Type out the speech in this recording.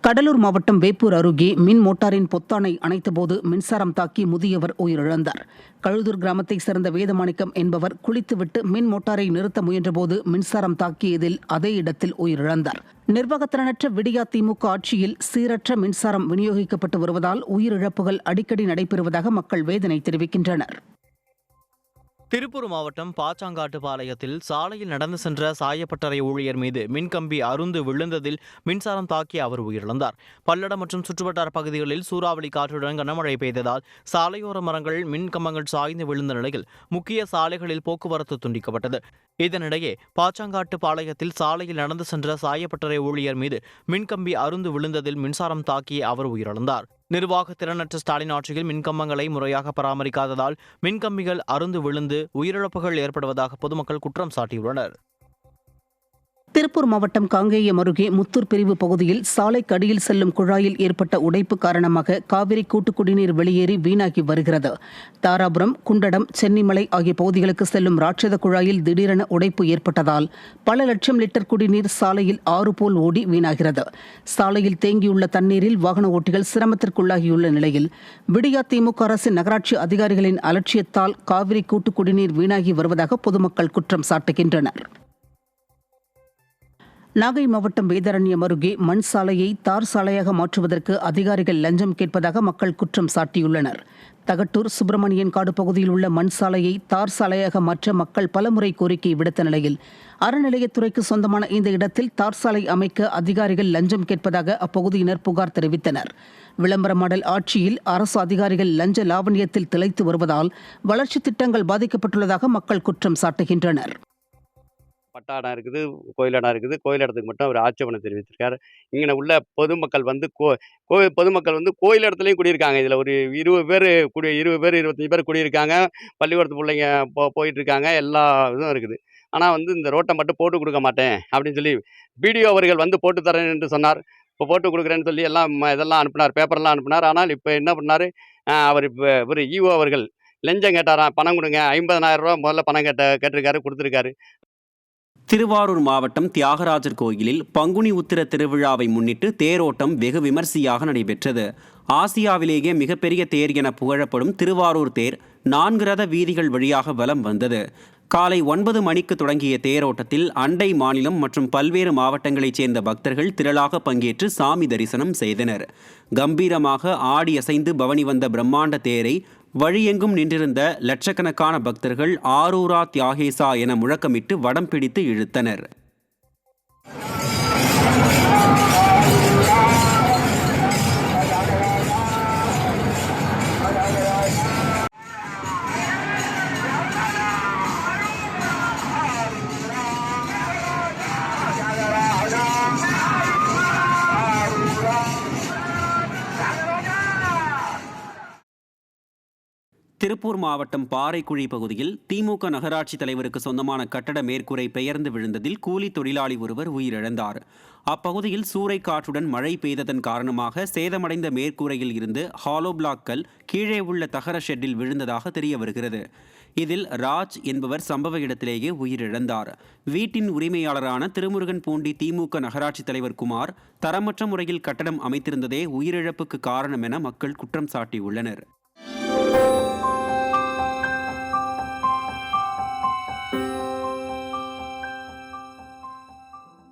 கடலூர் மாவட்டம் வேப்பூர் அருகே மின் மோட்டாரின் பொத்தானை அணைத்தபோது மின்சாரம் தாக்கி முதியவர் உயிரிழந்தார். கழுதூர் கிராமத்தைச் சேர்ந்த வேதமாணிக்கம் என்பவர் குளித்துவிட்டு மின் மோட்டாரை நிறுத்த முயன்றபோது மின்சாரம் தாக்கியதில் அதே இடத்தில் உயிரிழந்தார். நிர்வாகத்திறனற்ற விடியா திமுக ஆட்சியில் சீரற்ற மின்சாரம் விநியோகிக்கப்பட்டு வருவதால் உயிரிழப்புகள் அடிக்கடி நடைபெறுவதாக மக்கள் வேதனை தெரிவிக்கின்றனர். திருப்பூர் மாவட்டம் பாச்சாங்காட்டுப்பாளையத்தில் சாலையில் நடந்து சென்ற சாயப்பட்டறை ஊழியர் மீது மின்கம்பி அருந்து விழுந்ததில் மின்சாரம் தாக்கி அவர் உயிரிழந்தார். பல்லடம் மற்றும் சுற்றுவட்டார பகுதிகளில் சூறாவளி காற்றுடன் கனமழை பெய்ததால் சாலையோர மரங்கள் மின் கம்பங்கள் சாய்ந்து விழுந்த நிலையில் முக்கிய சாலைகளில் போக்குவரத்து துண்டிக்கப்பட்டது. இதனிடையே பாச்சாங்காட்டுப்பாளையத்தில் சாலையில் நடந்து சென்ற சாயப்பட்டறை ஊழியர் மீது மின்கம்பி அருந்து விழுந்ததில் மின்சாரம் தாக்கி அவர் உயிரிழந்தார். நிர்வாக திறனற்ற ஸ்டாலின் ஆட்சியில் மின்கம்பங்களை முறையாக பராமரிக்காததால் மின்கம்பிகள் அருந்து விழுந்து உயிரிழப்புகள் ஏற்படுவதாக பொதுமக்கள் குற்றம் சாட்டியுள்ளனர். திருப்பூர் மாவட்டம் காங்கேயம் அருகே முத்தூர் பிரிவு பகுதியில் சாலைக்கு அடியில் செல்லும் குழாயில் ஏற்பட்ட உடைப்பு காரணமாக காவிரி கூட்டு குடிநீர் வெளியேறி வீணாகி வருகிறது. தாராபுரம், குண்டடம், சென்னிமலை ஆகிய பகுதிகளுக்கு செல்லும் ராட்சத குழாயில் திடீரென உடைப்பு ஏற்பட்டதால் பல லட்சம் லிட்டர் குடிநீர் சாலையில் ஆறு போல் ஓடி வீணாகிறது. சாலையில் தேங்கியுள்ள தண்ணீரில் வாகன ஓட்டிகள் சிரமத்திற்குள்ளாகியுள்ள நிலையில் விடியா திமுக அரசின் நகராட்சி அதிகாரிகளின் அலட்சியத்தால் காவிரி கூட்டு குடிநீர் வீணாகி வருவதாக பொதுமக்கள் குற்றம் சாட்டுகின்றனர். நாகை மாவட்டம் வேதாரண்யம் அருகே மண் சாலையை தார் சாலையாக மாற்றுவதற்கு அதிகாரிகள் லஞ்சம் கேட்பதாக மக்கள் குற்றம் சாட்டியுள்ளனர். தகட்டூர் சுப்பிரமணியன் காடு பகுதியில் உள்ள மண் சாலையை தார் சாலையாக மாற்ற மக்கள் பலமுறை கோரிக்கை விடுத்த நிலையில் அறநிலையத்துறைக்கு சொந்தமான இந்த இடத்தில் தார் சாலை அமைக்க அதிகாரிகள் லஞ்சம் கேட்பதாக அப்பகுதியினர் புகார் தெரிவித்தனர். விளம்பர மாடல் ஆட்சியில் அரசு அதிகாரிகள் லஞ்ச லாவண்யத்தில் திளைத்து வருவதால் வளர்ச்சித் திட்டங்கள் பாதிக்கப்பட்டுள்ளதாக மக்கள் குற்றம் சாட்டுகின்றனர். பட்டாடம் இருக்குது, கோயிலிடம் இருக்குது. கோயில் இடத்துக்கு மட்டும் அவர் ஆட்சேபனை தெரிவித்திருக்காரு. இங்கே உள்ள பொதுமக்கள் வந்து பொதுமக்கள் வந்து கோயில் இடத்துலையும் குடியிருக்காங்க. இதில் ஒரு 20 பேர் 25 பேர் குடியிருக்காங்க. பள்ளிக்கூடத்து பிள்ளைங்க போயிட்டுருக்காங்க. எல்லா இதுவும் இருக்குது. ஆனால் வந்து இந்த ரோட்டை மட்டும் போட்டு கொடுக்க மாட்டேன் அப்படின்னு சொல்லி பிடிஓ அவர்கள் வந்து போட்டு தரேன் என்று சொன்னார். இப்போ போட்டு கொடுக்குறேன்னு சொல்லி எல்லாம் இதெல்லாம் அனுப்பினார், பேப்பர்லாம் அனுப்பினார். ஆனால் இப்போ என்ன பண்ணார், அவர் இப்போ இவர் ஈஓ அவர்கள் லஞ்சம் கேட்டாராம். பணம் கொடுங்க, 50,000 ரூபா முதல்ல பணம் கேட்டிருக்காரு, கொடுத்துருக்காரு. திருவாரூர் மாவட்டம் தியாகராஜர் கோயிலில் பங்குனி உத்திர திருவிழாவை முன்னிட்டு தேரோட்டம் வெகு விமர்சையாக நடைபெற்றது. ஆசியாவிலேயே மிகப்பெரிய தேர் என புகழப்படும் திருவாரூர் தேர் 4 ரத வீதிகள் வழியாக வலம் வந்தது. காலை 9 மணிக்கு தொடங்கிய தேரோட்டத்தில் அண்டை மாநிலம் மற்றும் பல்வேறு மாவட்டங்களைச் சேர்ந்த பக்தர்கள் திரளாக பங்கேற்று சாமி தரிசனம் செய்தனர். கம்பீரமாக ஆடி அசைந்து பவனி வந்த பிரம்மாண்ட தேரை வழியெங்கும் நின்றிருந்த லட்சக்கணக்கான பக்தர்கள் ஆரூரா தியாகேசா என முழக்கமிட்டு வடம் பிடித்து இழுத்தனர். திருப்பூர் மாவட்டம் பாறைக்குழி பகுதியில் திமுக நகராட்சி தலைவருக்கு சொந்தமான கட்டட மேற்கூரை பெயர்ந்து விழுந்ததில் கூலி தொழிலாளி ஒருவர் உயிரிழந்தார். அப்பகுதியில் சூறைக்காற்றுடன் மழை பெய்ததன் காரணமாக சேதமடைந்த மேற்கூரையில் இருந்து ஹாலோ பிளாக்கள் கீழே உள்ள தகர ஷெட்டில் விழுந்ததாக தெரிய வருகிறது. இதில் ராஜ் என்பவர் சம்பவ இடத்திலேயே உயிரிழந்தார். வீட்டின் உரிமையாளரான திருமுருகன் பூண்டி திமுக நகராட்சி தலைவர் குமார் தரமற்ற முறையில் கட்டடம் அமைத்திருந்ததே உயிரிழப்புக்கு காரணம் என மக்கள் குற்றம் சாட்டியுள்ளனர்.